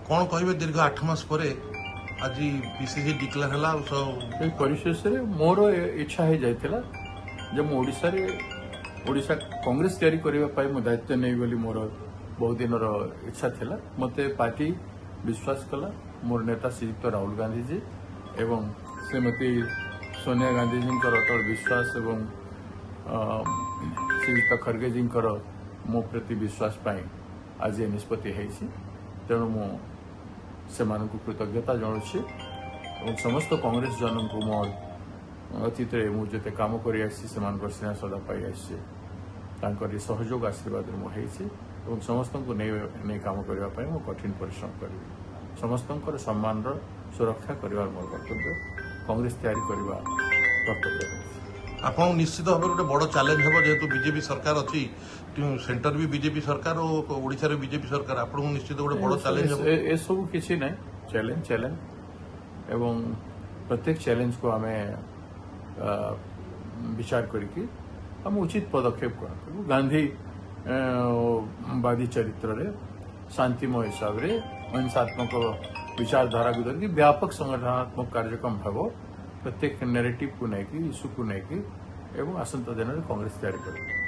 कौन कहे दीर्घ 8 मास पर आज पीसीसी डिक्लेयर है परिशेष मोर इच्छा हो जाता जब ओडिशा कांग्रेस तैयारी करने मो दायित्व नहीं बोली मोर बहुत दिन इच्छा थिला मते पार्टी विश्वास कला मोर नेता श्रीयुक्त राहुल गांधी जी एवं श्रीमती सोनिया गांधी जी अटल विश्वास एवं श्रीयुक्त खड़गे जी मो प्रति विश्वास पाई आज ये निष्पत्ति तेणु से कृतज्ञता जनाऊँगी और समस्त कांग्रेस जन को मोर अतीत मुझे कम कर स्नेह सदा पाई आसी सहयोग आशीर्वाद मुझे और समस्त को नहीं कम करने मो कठिन परिश्रम करी समस्त सम्मान सुरक्षा करने मोर कर्तव्य कांग्रेस तैयारी करने कर्तव्य आप निश्चित भाव गोटे बड़ चैलेंज हम जेहेतु बीजेपी सरकार अच्छी सेंटर भी बीजेपी सरकार और ओडिशा रे बीजेपी सरकार आपको निश्चित गोटे बड़ चैलेंज ए सब किसी ना चैलेंज एवं प्रत्येक चैलेंज को आम विचार करके हम उचित पदक्षेप कर गांधी वादी चरित्र रे शांतिमय हिसाब से अहिंसात्मक विचारधारा को धरिकी व्यापक संगठनात्मक कार्यक्रम भाव प्रत्येक नैरेटिव को लेकिन इश्यू को लेकिन एवं आसंता दिन कांग्रेस तैयारी कर